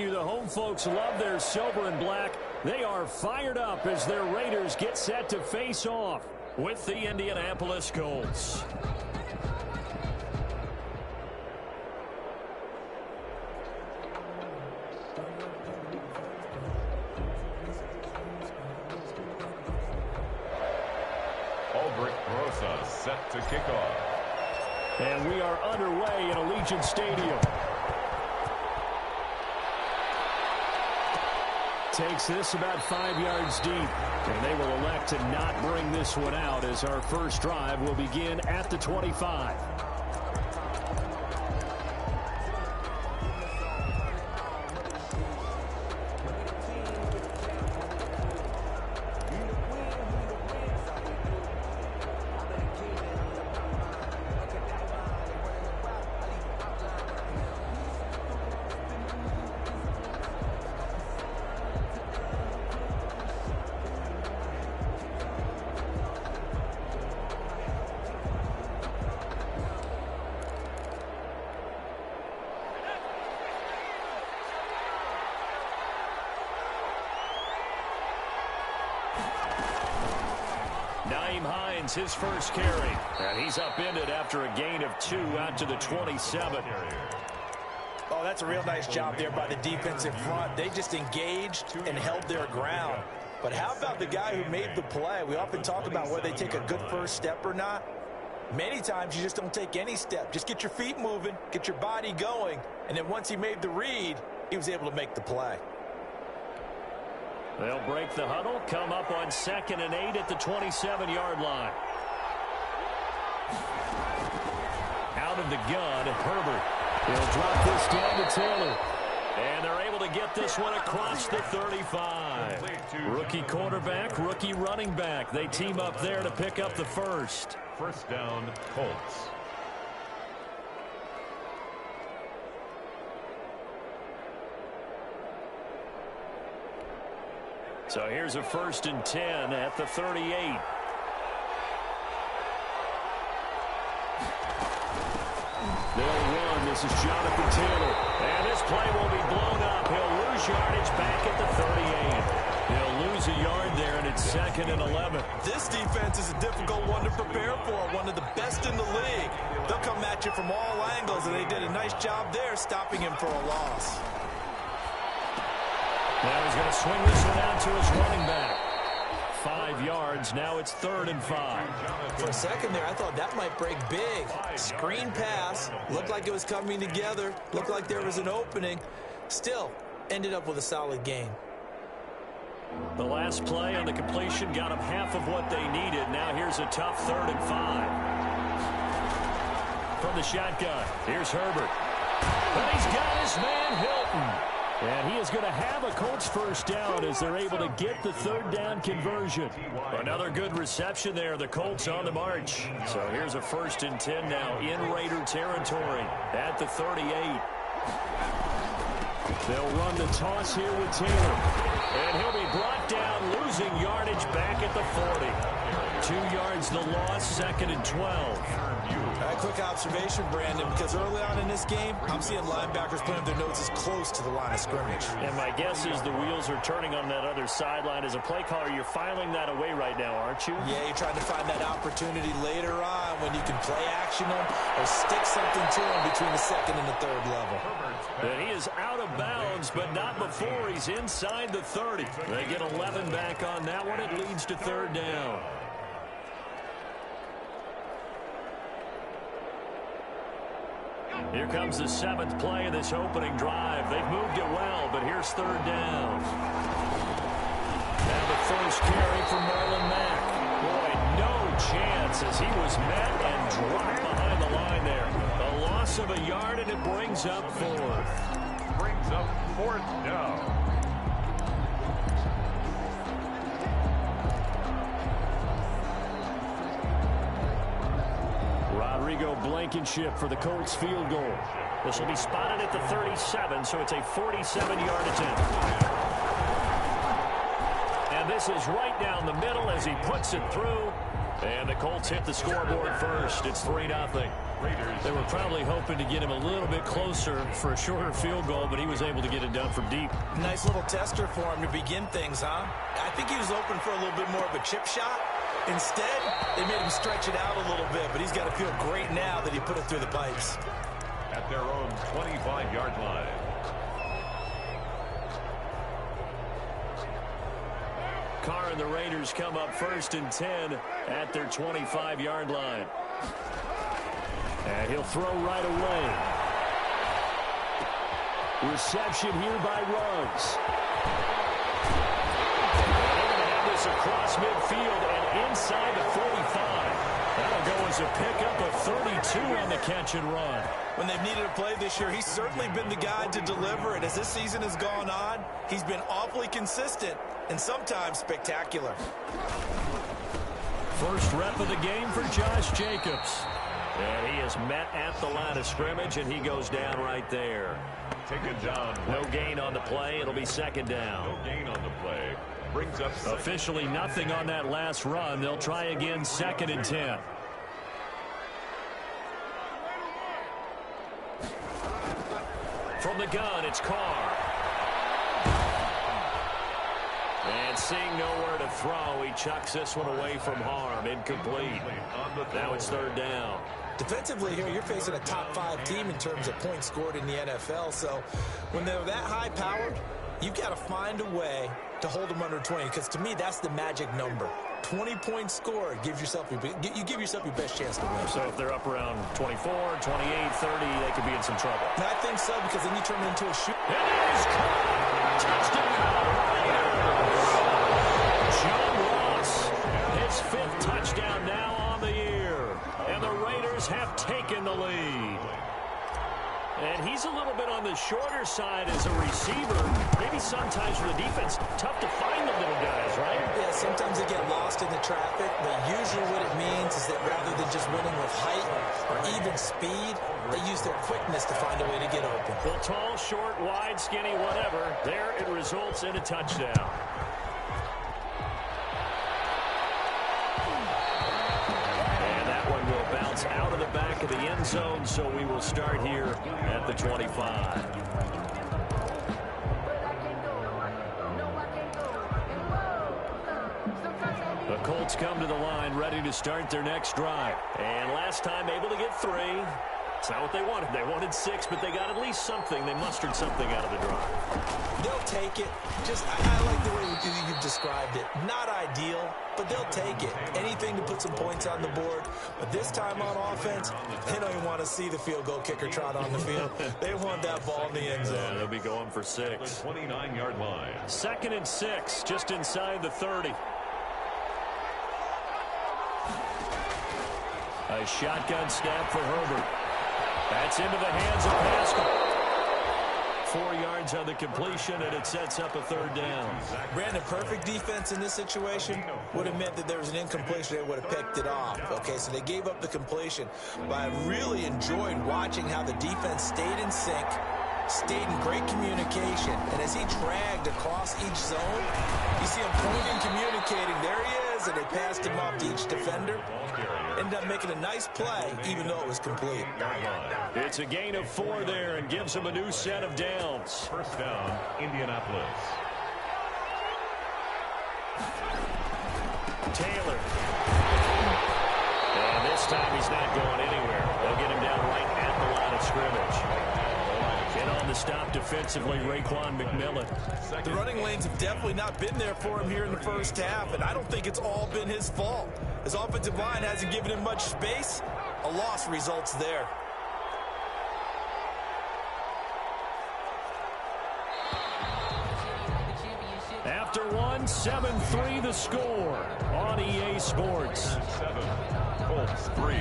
you, the home folks love their silver and black. They are fired up as their Raiders get set to face off with the Indianapolis Colts. Set to kick off. And we are underway in Allegiant Stadium. Takes this about 5 yards deep. And they will elect to not bring this one out as our first drive will begin at the 25. His first carry, and he's upended after a gain of 2 out to the 27. Oh, that's a real nice job there by the defensive front. They just engaged and held their ground. But how about the guy who made the play? We often talk about whether they take a good first step or not. Many times you just don't take any step. Just get your feet moving, get your body going, and then once he made the read, he was able to make the play. They'll break the huddle, come up on 2nd and 8 at the 27-yard line. Out of the gun, Herbert. He'll drop this down to Taylor. And they're able to get this one across the 35. Rookie quarterback, rookie running back. They team up there to pick up the first. First down, Colts. So here's a 1st and 10 at the 38. They'll run. This is Jonathan Taylor. And this play will be blown up. He'll lose yardage back at the 38. He'll lose a yard there, and it's 2nd and 11. This defense is a difficult one to prepare for, one of the best in the league. They'll come at you from all angles, and they did a nice job there stopping him for a loss. Now he's going to swing this one out to his running back. 5 yards. Now it's 3rd and 5. For a second there, I thought that might break big. Screen pass. Looked like it was coming together. Looked like there was an opening. Still, ended up with a solid gain. The last play on the completion got them half of what they needed. Now here's a tough 3rd and 5. From the shotgun, here's Herbert. But he's got his man Hilton. And he is going to have a Colts first down as they're able to get the 3rd down conversion. Another good reception there. The Colts on the march. So here's a 1st and 10 now in Raider territory at the 38. They'll run the toss here with Taylor. And he'll be brought down, losing yardage back at the 40. 2 yards the loss, 2nd and 12. A quick observation, Brandon, because early on in this game, I'm seeing linebackers putting their noses close to the line of scrimmage. And my guess is the wheels are turning on that other sideline. As a play caller, you're filing that away right now, aren't you? Yeah, you're trying to find that opportunity later on when you can play action them or stick something to them between the 2nd and the 3rd level. And he is out of bounds, but not before he's inside the 30. They get 11 back on that one. It leads to 3rd down. Here comes the 7th play of this opening drive. They've moved it well, but here's 3rd down. Now the first carry for Marlon Mack. Boy, no chance as he was met and dropped behind the line there. A loss of a yard, and it brings up 4th. Brings up 4th down. Rodrigo Blankenship for the Colts field goal. This will be spotted at the 37, so it's a 47-yard attempt. And this is right down the middle as he puts it through. And the Colts hit the scoreboard first. It's 3-0. They were probably hoping to get him a little bit closer for a shorter field goal, but he was able to get it done from deep. Nice little tester for him to begin things, huh? I think he was open for a little bit more of a chip shot. Instead, they made him stretch it out a little bit, but he's got to feel great now that he put it through the pipes. At their own 25-yard line. Carr and the Raiders come up 1st and 10 at their 25-yard line. And he'll throw right away. Reception here by Ruggs. They're going to have this across midfield and inside the 45. That'll go as a pickup of 32 on the catch and run. When they've needed a play this year, he's certainly been the guy to deliver it. As this season has gone on, he's been awfully consistent and sometimes spectacular. First rep of the game for Josh Jacobs. And he is met at the line of scrimmage, and he goes down right there. Taken down. No gain on the play. It'll be 2nd down. No gain on the play. Brings up officially nothing on that last run. They'll try again 2nd and 10. From the gun, it's Carr. And seeing nowhere to throw, he chucks this one away from harm. Incomplete. Now it's 3rd down. Defensively here, you're facing a top 5 team in terms of points scored in the NFL. So when they're that high-powered, you've got to find a way to hold them under 20, because to me, that's the magic number. 20 points scored, you give yourself your best chance to win. So if they're up around 24, 28, 30, they could be in some trouble. And I think so, because then you turn it into a shoot. It is caught. Touchdown, Raiders. John Ross, his 5th touchdown now on the year. And the Raiders have taken the lead. And he's a little bit on the shorter side as a receiver. Maybe sometimes for the defense, tough to find the little guys, right? Yeah, sometimes they get lost in the traffic, but usually what it means is that rather than just winning with height or even speed, they use their quickness to find a way to get open. Well, tall, short, wide, skinny, whatever, there it results in a touchdown. Out of the back of the end zone, so we will start here at the 25. The Colts come to the line ready to start their next drive. And last time able to get 3. It's not what they wanted. They wanted 6, but they got at least something. They mustered something out of the drive. They'll take it. I like the way you've described it. Not ideal, but they'll take it. Anything to put some points on the board. But this time on offense, they don't even want to see the field goal kicker trot on the field. They want that ball in the end zone. Yeah, they'll be going for 6. 29-yard line. 2nd and 6, just inside the 30. A shotgun snap for Herbert. That's into the hands of Pascal. 4 yards on the completion, and it sets up a 3rd down. Brandon, perfect defense in this situation would have meant that there was an incompletion. They would have picked it off. Okay, so they gave up the completion. But I really enjoyed watching how the defense stayed in sync, stayed in great communication. And as he dragged across each zone, you see him pointing, communicating. There he is, and they passed him off to each defender. Ended up making a nice play, even though it was complete. It's a gain of 4 there and gives them a new set of downs. 1st down, Indianapolis. Taylor. And this time he's not going anywhere. They'll get him down right at the line of scrimmage. In on the stop defensively, Raekwon McMillan. The running lanes have definitely not been there for him here in the first half, and I don't think it's all been his fault. His offensive line hasn't given him much space. A loss results there. After 1, 7-3 the score on EA Sports. 7, Colts 3.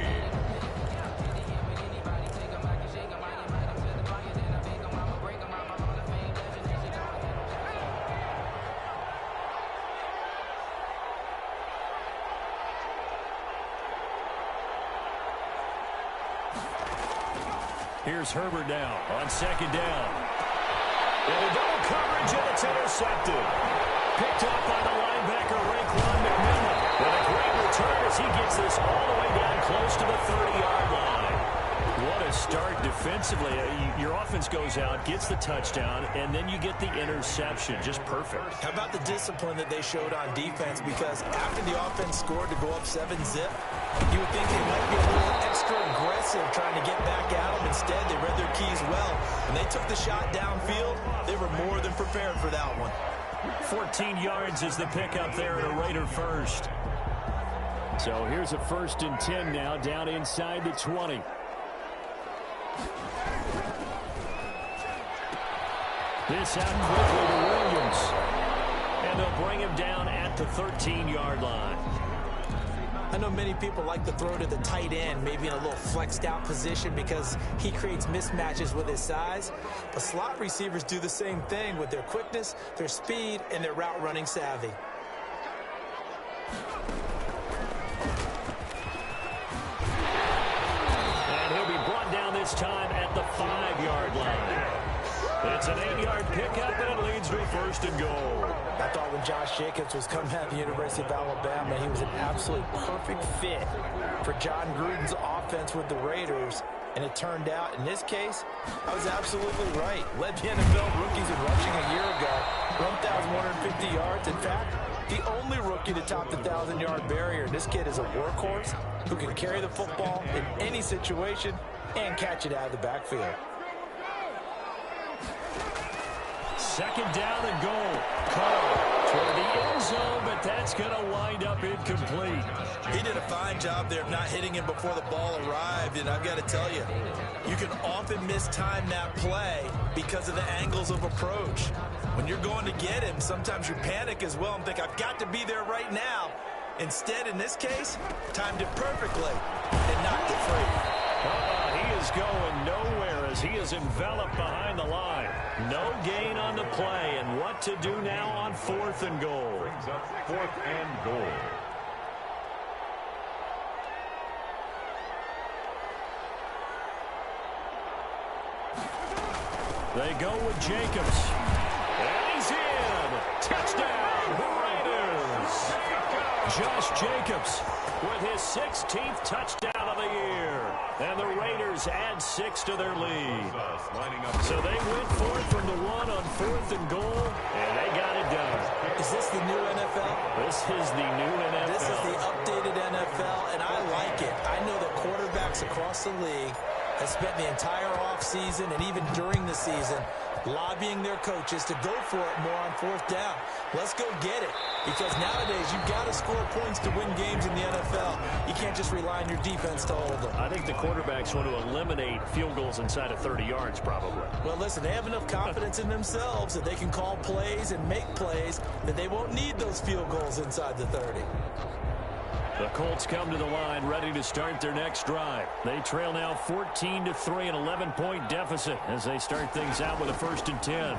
Here's Herbert now on 2nd down. And a double coverage, and it's intercepted. Picked up by the linebacker, Raekwon McMillan. And a great return as he gets this all the way down close to the 30-yard line. What a start defensively. Your offense goes out, gets the touchdown, and then you get the interception. Just perfect. How about the discipline that they showed on defense? Because after the offense scored to go up 7-zip, you would think they might be a little extra aggressive trying to get back at them. Instead, they read their keys well. When they took the shot downfield, they were more than prepared for that one. 14 yards is the pickup there at a Raider first. So here's a 1st and 10 now, down inside the 20. This out quickly to Williams. And they'll bring him down at the 13-yard line. I know many people like to throw to the tight end, maybe in a little flexed out position because he creates mismatches with his size. But slot receivers do the same thing with their quickness, their speed, and their route running savvy. And he'll be brought down this time at the 5-yard line. It's an 8-yard pickup, and it leads to a 1st and goal. I thought when Josh Jacobs was coming out of the University of Alabama, he was an absolute perfect fit for John Gruden's offense with the Raiders. And it turned out, in this case, I was absolutely right. Led the NFL rookies in rushing a year ago, 1,150 yards. In fact, the only rookie to top the 1,000-yard barrier. This kid is a workhorse who can carry the football in any situation and catch it out of the backfield. 2nd down and goal. Caught toward the end zone, but that's going to wind up incomplete. He did a fine job there of not hitting him before the ball arrived, and I've got to tell you, you can often mistime that play because of the angles of approach. When you're going to get him, sometimes you panic as well and think, I've got to be there right now. Instead, in this case, timed it perfectly and knocked it free. He is going nowhere as he is enveloped behind the line. No gain on the play, and what to do now on 4th and goal. Brings up 4th and goal. They go with Jacobs. And he's in. Touchdown, Raiders. Josh Jacobs with his 16th touchdown of the year. And the Raiders add 6 to their lead. So they went for it from the 1 on 4th and goal, and they got it done. Is this the new NFL? This is the new NFL. This is the updated NFL, and I like it. I know that quarterbacks across the league have spent the entire offseason and even during the season lobbying their coaches to go for it more on 4th down. Let's go get it. Because nowadays, you've got to score points to win games in the NFL. You can't just rely on your defense to hold them. I think the quarterbacks want to eliminate field goals inside of 30 yards, probably. Well, listen, they have enough confidence in themselves that they can call plays and make plays that they won't need those field goals inside the 30. The Colts come to the line ready to start their next drive. They trail now 14-3, an 11-point deficit as they start things out with a 1st and 10.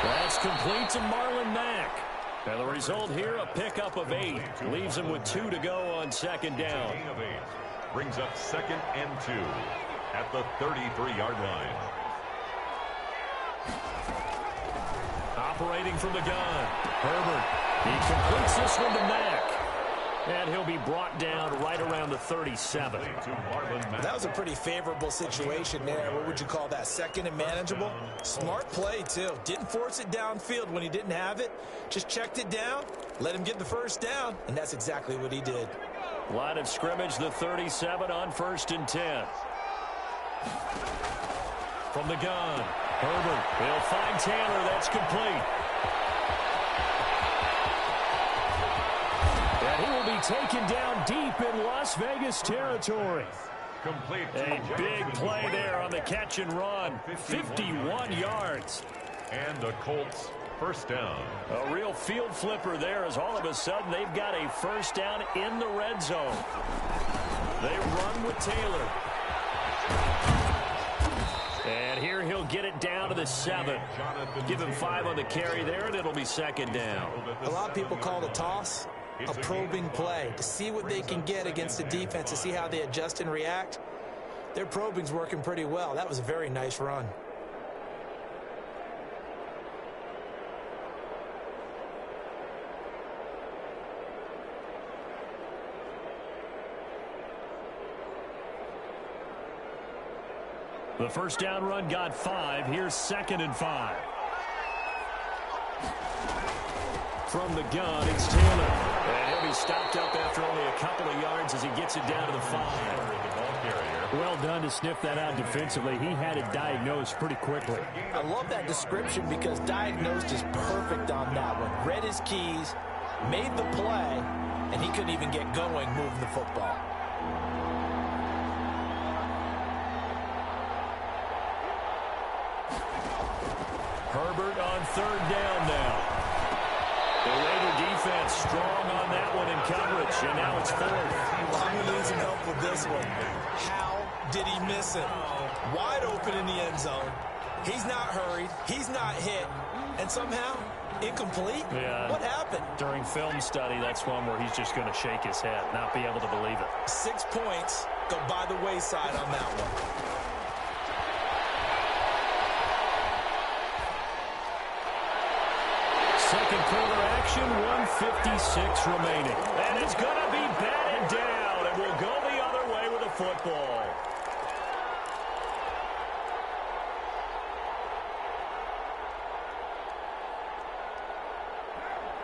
That's complete to Marlon Mack. And the result here, a pickup of 8. Leaves him with 2 to go on 2nd down. Gain of 8. Brings up 2nd and 2 at the 33-yard line. Operating from the gun, Herbert. He completes this one to Mack. And he'll be brought down right around the 37. That was a pretty favorable situation there. What would you call that? 2nd and manageable? Smart play, too. Didn't force it downfield when he didn't have it. Just checked it down, let him get the 1st down, and that's exactly what he did. Line of scrimmage, the 37 on 1st and 10. From the gun, Herbert. He'll find Taylor. That's complete. And he will be taken down deep in Las Vegas territory. Complete. A big play there on the catch and run. 51 yards. And the Colts 1st down. A real field flipper there as all of a sudden they've got a 1st down in the red zone. They run with Taylor. And here he'll get it down to the 7. Give him 5 on the carry there, and it'll be 2nd down. A lot of people call the toss a probing play to see what they can get against the defense, to see how they adjust and react. Their probing's working pretty well. That was a very nice run. The first down run got 5. Here's 2nd and 5. From the gun, it's Taylor. And he'll be stopped up after only a couple of yards as he gets it down to the 5. Well done to sniff that out defensively. He had it diagnosed pretty quickly. I love that description because diagnosed is perfect on that one. Read his keys, made the play, and he couldn't even get going moving the football. Herbert on 3rd down now. The Raider defense strong on that one in coverage, and now it's 4th. I'm going to need some help with this one. How did he miss it? Wide open in the end zone. He's not hurried. He's not hit. And somehow, incomplete? Yeah. What happened? During film study, that's one where he's just going to shake his head, not be able to believe it. 6 points go by the wayside on that one. Second quarter action, 1:56 remaining. And it's going to be batted down, and we'll go the other way with the football.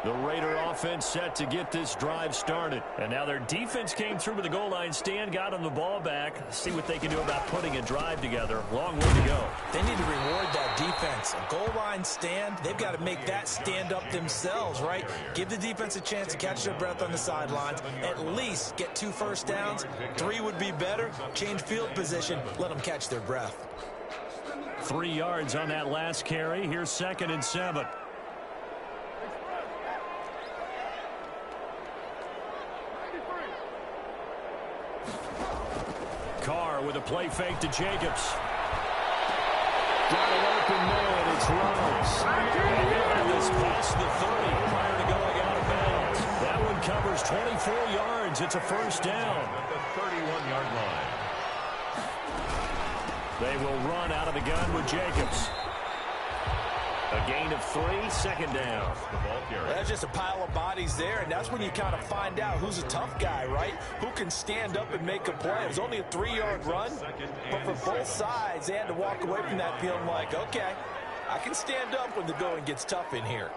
The Raider offense set to get this drive started. And now their defense came through with a goal line stand, got them the ball back. See what they can do about putting a drive together. Long way to go. They need to reward that defense. A goal line stand, they've got to make that stand up themselves, right? Give the defense a chance to catch their breath on the sidelines. At least get 2 first downs. 3 would be better. Change field position. Let them catch their breath. 3 yards on that last carry. Here's 2nd and 7. Carr with a play fake to Jacobs. Got an open man. It's Ruggs. And he'll have this past the 30 prior to going out of bounds. That one covers 24 yards. It's a first down. At the 31-yard line. They will run out of the gun with Jacobs. A gain of 3, 2nd down. That's just a pile of bodies there, and that's when you kind of find out who's a tough guy, right? Who can stand up and make a play. It was only a 3-yard run, but for both sides, they had to walk away from that feeling like, okay, I can stand up when the going gets tough in here.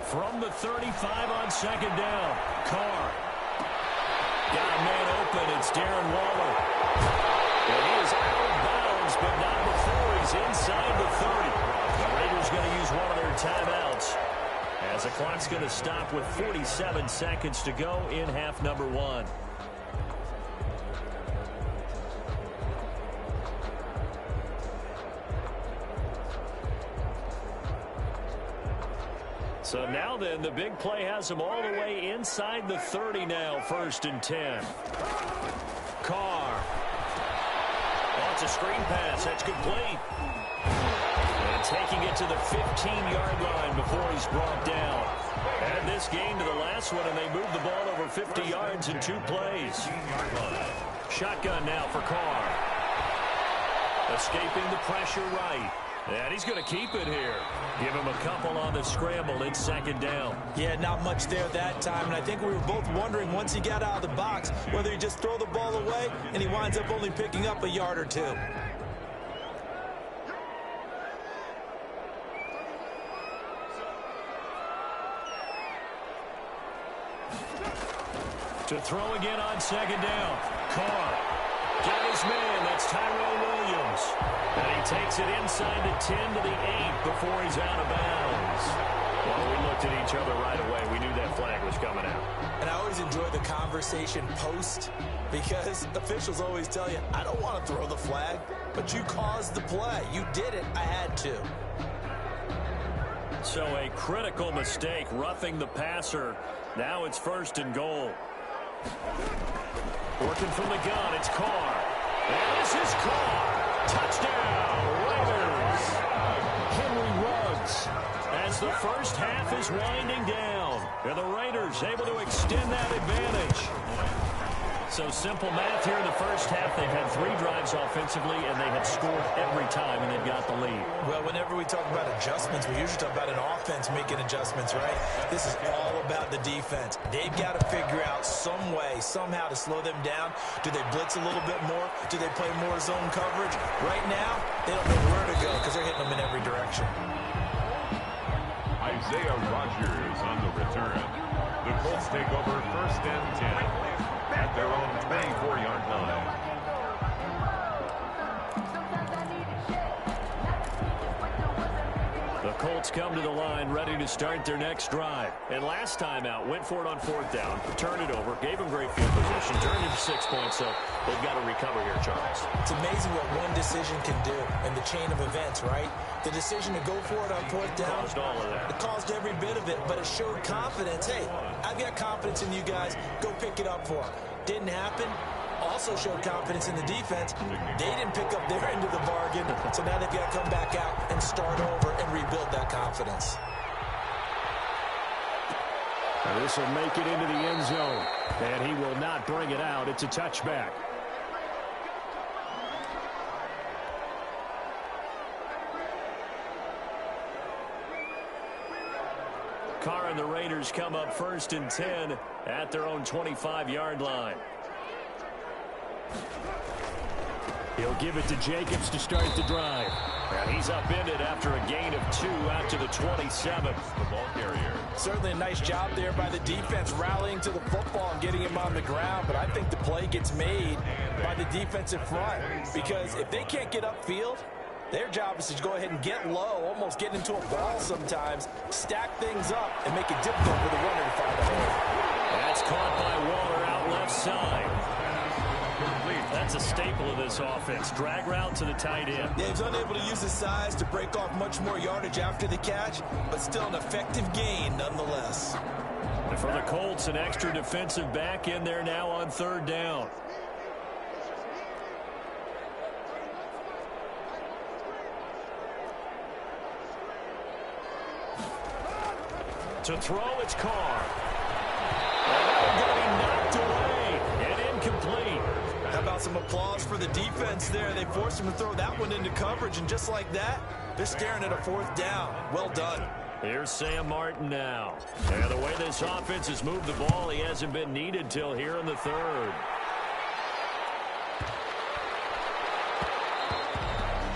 From the 35 on 2nd down, Carr. Got a man open. It's Darren Waller. And he is out of bounds, but not before he's inside the 30. The Raiders going to use one of their timeouts as the clock's going to stop with 47 seconds to go in half number 1. So now then, the big play has them all the way inside the 30 now, 1st and 10. Carr. Oh, it's a screen pass. That's complete. And taking it to the 15-yard line before he's brought down. Add this game to the last one, and they move the ball over 50 yards in 2 plays. Shotgun now for Carr. Escaping the pressure right. And he's going to keep it here. Give him a couple on the scramble. It's 2nd down. Yeah, not much there that time. And I think we were both wondering once he got out of the box whether he just throw the ball away and he winds up only picking up a yard or 2. To throw again on 2nd down. Carr. Got his man. That's Tyrell Williams. And he takes it inside the 10 to the 8 before he's out of bounds. Well, we looked at each other right away. We knew that flag was coming out. And I always enjoy the conversation post because officials always tell you, I don't want to throw the flag, but you caused the play. You did it. I had to. So a critical mistake, roughing the passer. Now it's 1st and goal. Working from the gun, it's Carr. And this is Carr. Touchdown, Raiders. Henry Ruggs as the first half is winding down. And the Raiders able to extend that advantage. So simple math here in the first half. They've had 3 drives offensively, and they have scored every time, and they've got the lead. Well, whenever we talk about adjustments, we usually talk about an offense making adjustments, right? This is all about the defense. They've got to figure out some way, somehow to slow them down. Do they blitz a little bit more? Do they play more zone coverage? Right now, they don't know where to go because they're hitting them in every direction. Isaiah Rodgers on the return. The Colts take over 1st and 10. At their own 24-yard line. The Colts come to the line ready to start their next drive. And last time out, went for it on 4th down, turned it over, gave them great field position, turned into 6 points, so they've got to recover here, Charles. It's amazing what one decision can do in the chain of events, right? The decision to go for it on 4th down. Caused all of that. It caused every bit of it, but it showed confidence. Hey, I've got confidence in you guys. Go pick it up for them. Didn't happen. Also showed confidence in the defense. They didn't pick up their end of the bargain, so now they've got to come back out and start over and rebuild that confidence. Now this will make it into the end zone, and he will not bring it out. It's a touchback. Carr and the Raiders come up 1st and 10 at their own 25-yard line. He'll give it to Jacobs to start the drive. And he's upended after a gain of 2 out to the 27th. The ball carrier. Certainly a nice job there by the defense rallying to the football and getting him on the ground, but I think the play gets made by the defensive front because if they can't get upfield, their job is to go ahead and get low, almost get into a ball sometimes, stack things up, and make it difficult for the runner to find a hole. That's caught by Waller out left side. That's a staple of this offense. Drag route to the tight end. Yeah, he's unable to use his size to break off much more yardage after the catch, but still an effective gain nonetheless. And for the Colts, an extra defensive back in there now on 3rd down. To throw, it's Carr. And going to be knocked away and incomplete. How about some applause for the defense there? They forced him to throw that one into coverage, and just like that, they're staring at a 4th down. Well done. Here's Sam Martin now. And the way this offense has moved the ball, he hasn't been needed till here in the 3rd.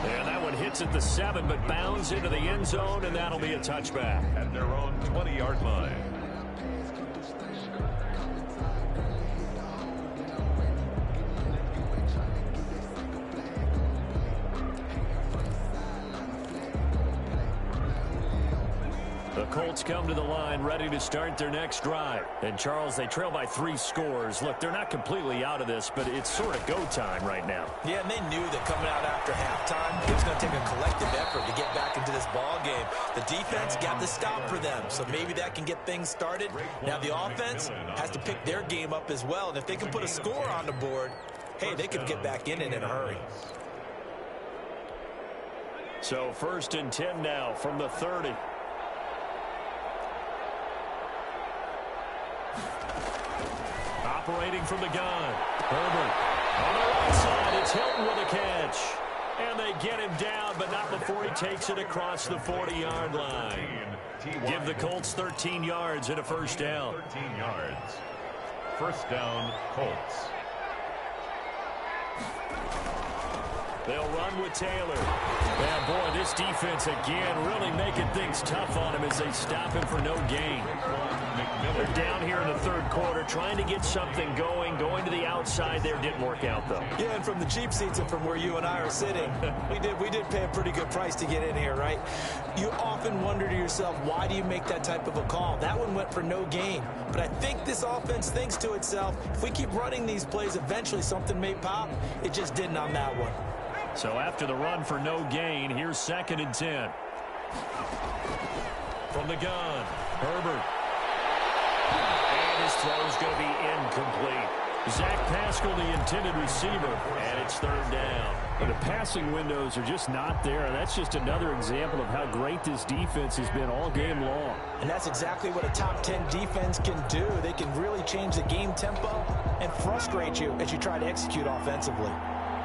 And that one hits at the 7, but bounds into the end zone, and that'll be a touchback. At their own 20-yard line. The Colts come to the line ready to start their next drive. And, Charles, they trail by 3 scores. Look, they're not completely out of this, but it's sort of go time right now. Yeah, and they knew that coming out after halftime, it was going to take a collective effort to get back into this ball game. The defense got the stop for them, so maybe that can get things started. Now the offense has to pick their game up as well, and if they can put a score on the board, hey, they could get back in it in a hurry. So 1st and 10 now from the 30. Operating from the gun. Herbert on the right side. It's Hilton with a catch. And they get him down, but not before he takes it across the 40-yard line. Give the Colts 13 yards and a 1st down. 13 yards. 1st down, Colts. They'll run with Taylor. Yeah, boy, this defense again really making things tough on him as they stop him for no gain. They're down here in the 3rd quarter trying to get something going to the outside there. Didn't work out, though. Yeah, and from the cheap seats and from where you and I are sitting, we did pay a pretty good price to get in here, right? You often wonder to yourself, why do you make that type of a call? That one went for no gain. But I think this offense thinks to itself, if we keep running these plays, eventually something may pop. It just didn't on that one. So after the run for no gain, here's 2nd and 10. From the gun, Herbert. And his throw's going to be incomplete. Zach Pascal, the intended receiver, and it's 3rd down. But the passing windows are just not there. That's just another example of how great this defense has been all game long. And that's exactly what a top 10 defense can do. They can really change the game tempo and frustrate you as you try to execute offensively.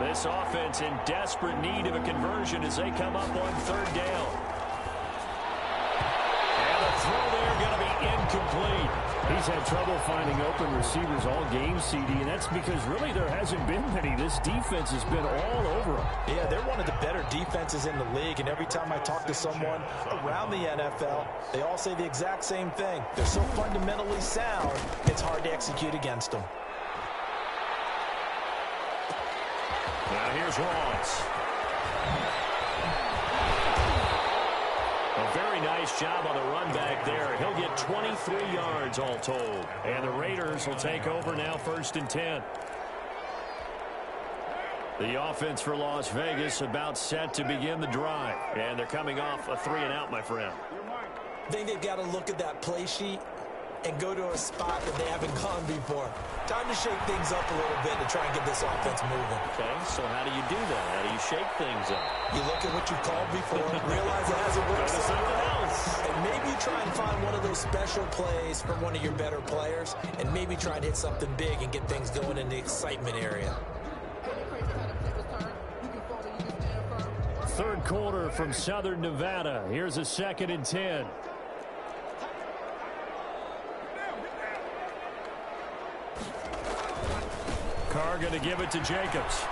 This offense in desperate need of a conversion as they come up on third down. And the throw there going to be incomplete. He's had trouble finding open receivers all game, CD, and that's because really there hasn't been many. This defense has been all over him. Yeah, they're one of the better defenses in the league, and every time I talk to someone around the NFL, they all say the exact same thing. They're so fundamentally sound, it's hard to execute against them. Now here's Ross. A very nice job on the run back there. He'll get 23 yards all told. And the Raiders will take over now, 1st and 10. The offense for Las Vegas about set to begin the drive. And they're coming off a 3-and-out, my friend. I think they've got to look at that play sheet and go to a spot that they haven't gone before. Time to shake things up a little bit to try and get this offense moving. Okay, so how do you do that? How do you shake things up? You look at what you called before, realize it hasn't worked something else. And maybe you try and find one of those special plays from one of your better players, and maybe try and hit something big and get things going in the excitement area. Third quarter from Southern Nevada. Here's a 2nd and 10. Carr going to give it to Jacobs.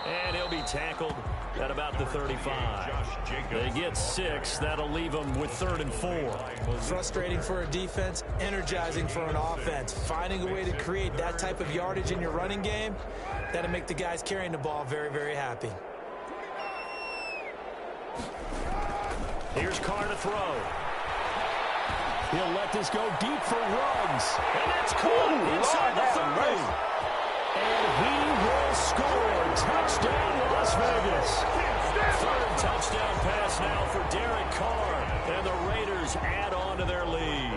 And he'll be tackled at about the 35. They get 6. That'll leave them with 3rd and 4. Frustrating for a defense, energizing for an offense. Finding a way to create that type of yardage in your running game, that'll make the guys carrying the ball very, very happy. Here's Carr to throw. He'll let this go deep for Ruggs. And that's caught inside the 30. And he will score. Touchdown, Las Vegas. 3rd touchdown pass now for Derek Carr. And the Raiders add on to their lead.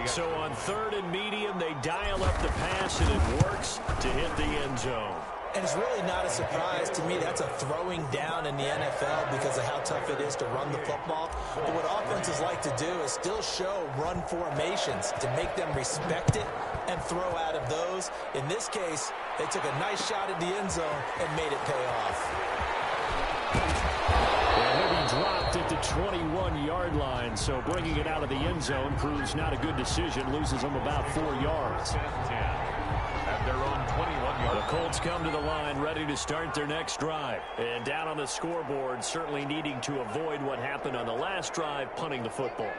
So on 3rd and medium, they dial up the pass, and it works to hit the end zone. And it's really not a surprise to me. That's a throwing down in the NFL because of how tough it is to run the football. But what offenses like to do is still show run formations to make them respect it and throw out of those. In this case, they took a nice shot at the end zone and made it pay off. And he'll be dropped at the 21-yard line, so bringing it out of the end zone proves not a good decision. Loses them about 4 yards. At their own 21-yard. The Colts come to the line ready to start their next drive. And down on the scoreboard, certainly needing to avoid what happened on the last drive, punting the football.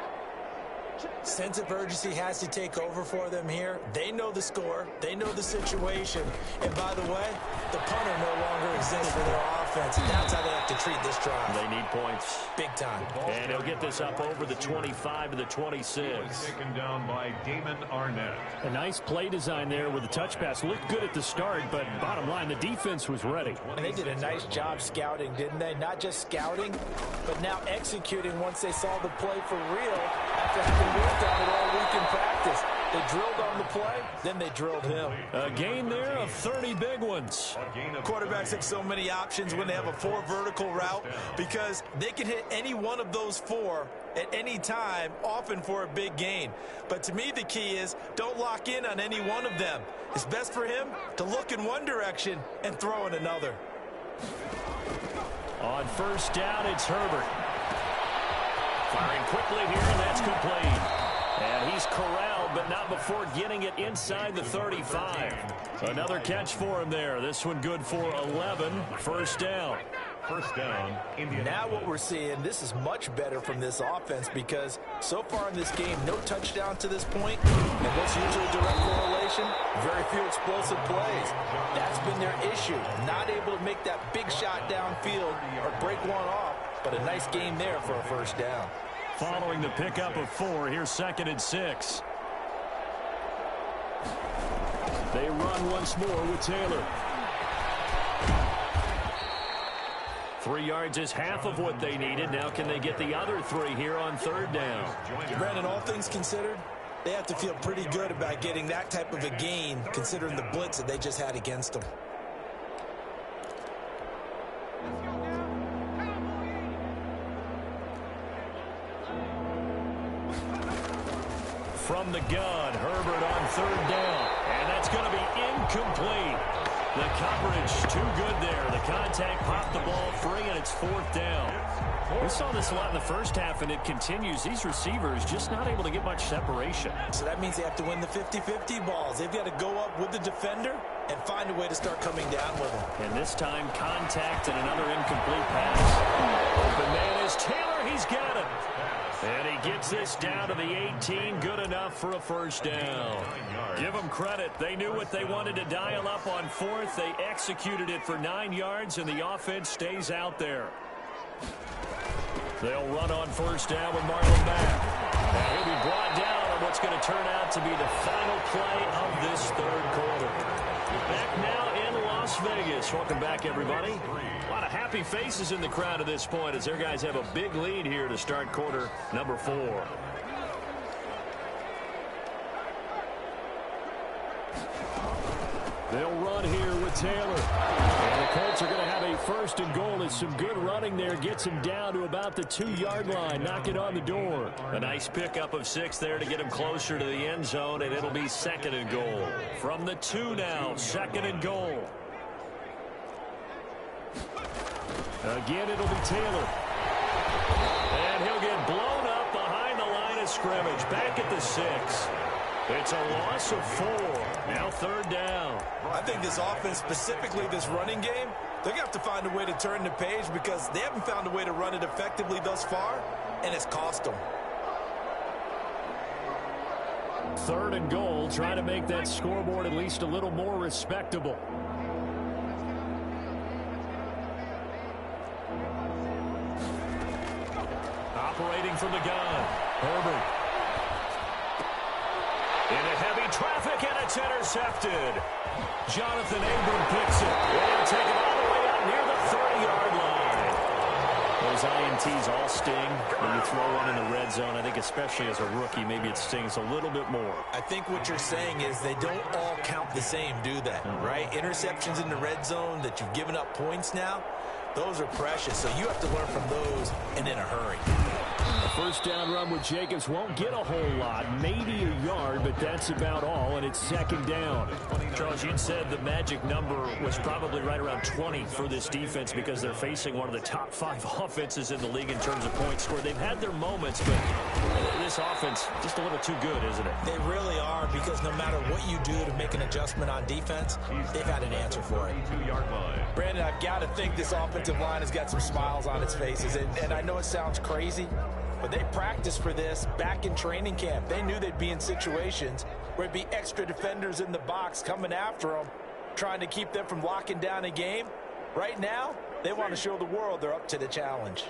Sense of urgency has to take over for them here. They know the score. They know the situation. And by the way, the punter no longer exists for their offense. And that's how they have to treat this drive. They need points. Big time. And he'll get this up over the 25 to the 26. Taken down by Damon Arnett. A nice play design there with the touch pass. Looked good at the start, but bottom line, the defense was ready. And they did a nice job scouting, didn't they? Not just scouting, but now executing once they saw the play for real after having worked on it all week in practice. They drilled on the play, then they drilled him. A gain there of 30 big ones. Quarterbacks have so many options when they have a 4 vertical route because they can hit any one of those 4 at any time, often for a big gain. But to me, the key is don't lock in on any one of them. It's best for him to look in one direction and throw in another. On 1st down, it's Herbert. Firing quickly here, and that's complete. And he's corralled, but not before getting it inside the 35. Another catch for him there. This one good for 11. 1st down. 1st down, Indiana. Now what we're seeing, this is much better from this offense because so far in this game, no touchdown to this point. And what's usually a direct correlation? Very few explosive plays. That's been their issue. Not able to make that big shot downfield or break one off, but a nice game there for a 1st down. Following the pickup of 4, here's 2nd and 6. They run once more with Taylor. 3 yards is half of what they needed. Now can they get the other 3 here on 3rd down? Brandon, all things considered, they have to feel pretty good about getting that type of a gain considering the blitz that they just had against them. from the gun. Herbert on third down. And that's going to be incomplete. The coverage too good there. The contact popped the ball free, and it's fourth down. We saw this a lot in the first half, and it continues. These receivers just not able to get much separation. So that means they have to win the 50-50 balls. They've got to go up with the defender and find a way to start coming down with him. And this time, contact and another incomplete pass. Open man is Taylor. He's got it. And he gets this down to the 18. Good enough for a first down. Give them credit. They knew what they wanted to dial up on fourth. They executed it for 9 yards, and the offense stays out there. They'll run on first down with Marlon Mack. And he'll be brought down on what's going to turn out to be the final play of this third quarter. Back now in Las Vegas. Welcome back, everybody. A lot of happy faces in the crowd at this point as their guys have a big lead here to start quarter number 4. They'll run here with Taylor. And the Colts are going to have a first and goal as some good running there gets him down to about the 2-yard line. Knock it on the door. A nice pickup of 6 there to get him closer to the end zone, and it'll be second and goal. From the 2 now, second and goal. Again, it'll be Taylor. And he'll get blown up behind the line of scrimmage. Back at the 6. It's a loss of 4. Now third down. I think this offense, specifically this running game, they're going to have to find a way to turn the page because they haven't found a way to run it effectively thus far, and it's cost them. Third and goal, trying to make that scoreboard at least a little more respectable. Operating from the gun, Herbert. Into heavy traffic, and it's intercepted. Jonathan Abram picks it. And take it all the way out near the 30-yard line. Those INTs all sting when you throw one in the red zone. I think especially as a rookie, maybe it stings a little bit more. I think what you're saying is they don't all count the same, do they? Right? Interceptions in the red zone that you've given up points now, those are precious. So you have to learn from those and in a hurry. A first down run with Jacobs won't get a whole lot, maybe a yard, but that's about all, and it's second down. Charles, you'd said the magic number was probably right around 20 for this defense because they're facing one of the top 5 offenses in the league in terms of points scored. They've had their moments, but this offense just a little too good, isn't it? They really are, because no matter what you do to make an adjustment on defense, they've had an answer for it. Brandon, I've got to think this offensive line has got some smiles on its faces, and I know it sounds crazy, but they practiced for this back in training camp. They knew they'd be in situations where it'd be extra defenders in the box coming after them, trying to keep them from locking down a game. Right now, they want to show the world they're up to the challenge.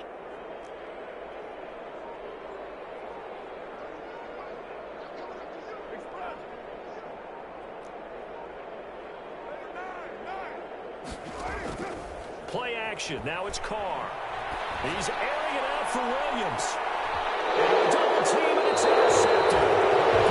Play action. Now it's Carr. He's airing it out for Williams. And double team, and it's intercepted.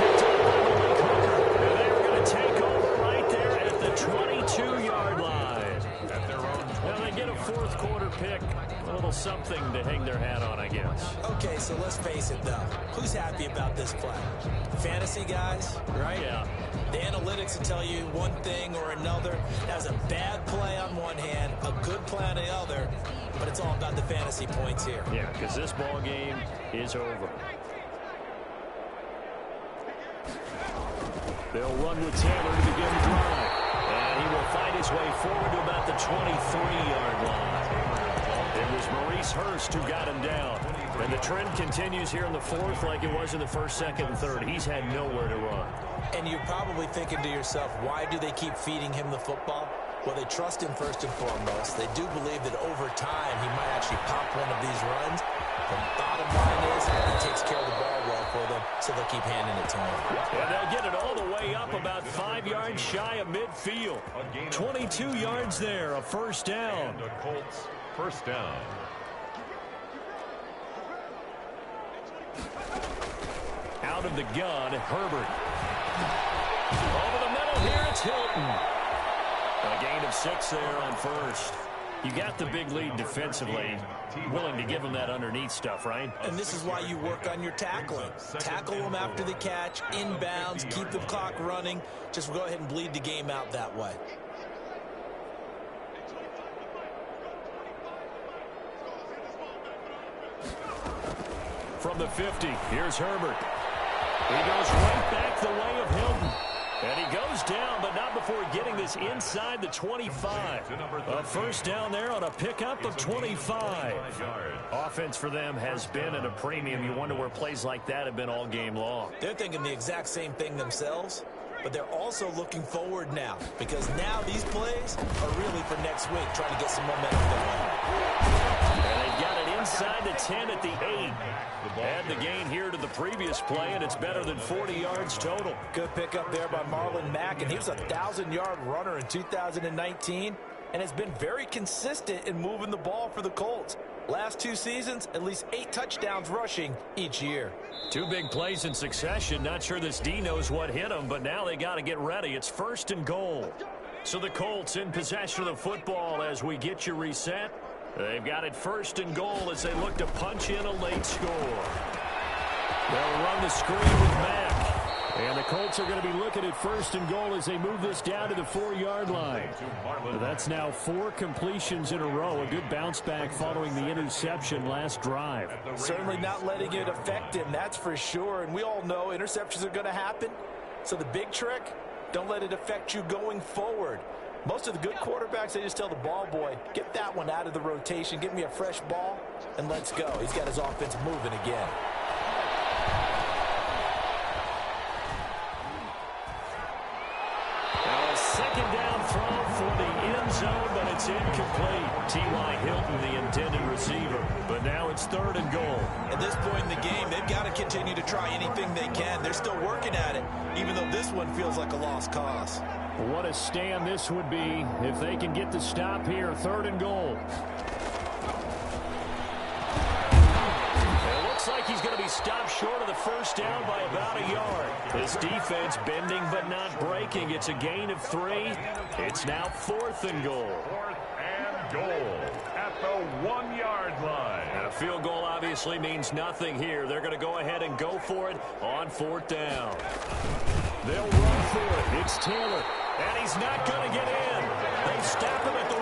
Picked up by Malik Hooker. And they're going to take over right there at the 22-yard line. At their own 20. Now they get a fourth quarter pick. A little something to hang their hat on, I guess. Okay, so let's face it, though. Who's happy about this play? Fantasy guys, right? Yeah. The analytics will tell you one thing or another. That was a bad play on one hand, a good play on the other, but it's all about the fantasy points here. Yeah, because this ball game is over. They'll run with Taylor to begin the drive. And he will find his way forward to about the 23-yard line. It was Maurice Hurst who got him down. And the trend continues here in the fourth like it was in the first, second, and third. He's had nowhere to run. And you're probably thinking to yourself, why do they keep feeding him the football? Well, they trust him first and foremost. They do believe that over time he might actually pop one of these runs. The bottom line is he takes care of the ball well for them, so they'll keep handing it to him. And they'll get it all the way up about 5 yards shy of midfield. 22 yards there, a first down. And the Colts first down. Out of the gun, Herbert. Over the middle here, it's Hilton. A gain of 6 there on first. You got the big lead defensively. Willing to give them that underneath stuff, right? And this is why you work on your tackling. Tackle them after the catch, inbounds, keep the clock running. Just go ahead and bleed the game out that way. From the 50, here's Herbert. He goes right back the way of Hilton. And he goes down, but not before getting this inside the 25. A first down there on a pickup of 25. Offense for them has been at a premium. You wonder where plays like that have been all game long. They're thinking the exact same thing themselves, but they're also looking forward now, because now these plays are really for next week, trying to get some momentum going. And they've got it inside the 10 at the 8. Add the gain here to the previous play, and it's better than 40 yards total. Good pickup there by Marlon Mack, and he was a 1,000-yard runner in 2019, and has been very consistent in moving the ball for the Colts. Last 2 seasons, at least 8 touchdowns rushing each year. 2 big plays in succession. Not sure this D knows what hit him, but now they got to get ready. It's 1st and goal. So the Colts in possession of the football as we get you reset. They've got it 1st and goal as they look to punch in a late score. They'll run the screen with Mack. And the Colts are going to be looking at 1st and goal as they move this down to the 4-yard line. That's now 4 completions in a row. A good bounce back following the interception last drive. Certainly not letting it affect him, that's for sure. And we all know interceptions are going to happen. So the big trick, don't let it affect you going forward. Most of the good quarterbacks, they just tell the ball boy, get that one out of the rotation, give me a fresh ball, and let's go. He's got his offense moving again. Now a 2nd down throw for the end zone, but it's incomplete. T.Y. Hilton, the intended receiver. But now it's 3rd and goal. At this point in the game, they've got to continue to try anything they can. They're still working at it, even though this one feels like a lost cause. What a stand this would be if they can get the stop here. 3rd and goal. It looks like he's going to be stopped short of the 1st down by about a yard. This defense bending but not breaking. It's a gain of 3. It's now 4th and goal. 4th and goal at the 1-yard line. And a field goal obviously means nothing here. They're going to go ahead and go for it on 4th down. They'll run for it. It's Taylor. And he's not going to get in. They stop him at the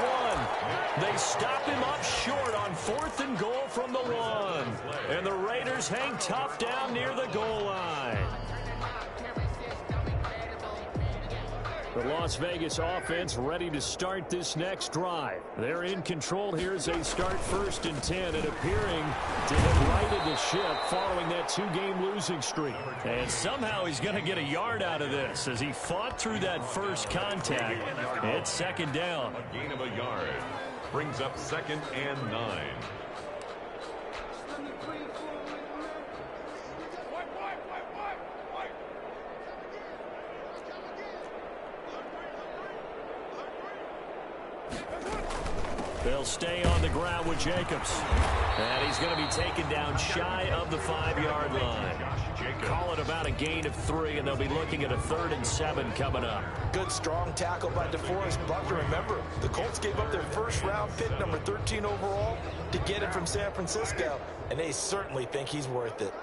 1. They stop him up short on 4th and goal from the 1. And the Raiders hang tough down near the goal line. The Las Vegas offense ready to start this next drive. They're in control here as they start 1st and 10 and appearing to have righted the ship following that 2-game losing streak. And somehow he's going to get a yard out of this as he fought through that first contact. It's 2nd down. A gain of a yard brings up 2nd and 9. They'll stay on the ground with Jacobs. And he's going to be taken down shy of the 5-yard line. Call it about a gain of 3, and they'll be looking at a 3rd and 7 coming up. Good strong tackle by DeForest Buckner. Remember, the Colts gave up their 1st-round pick, number 13 overall, to get him from San Francisco, and they certainly think he's worth it.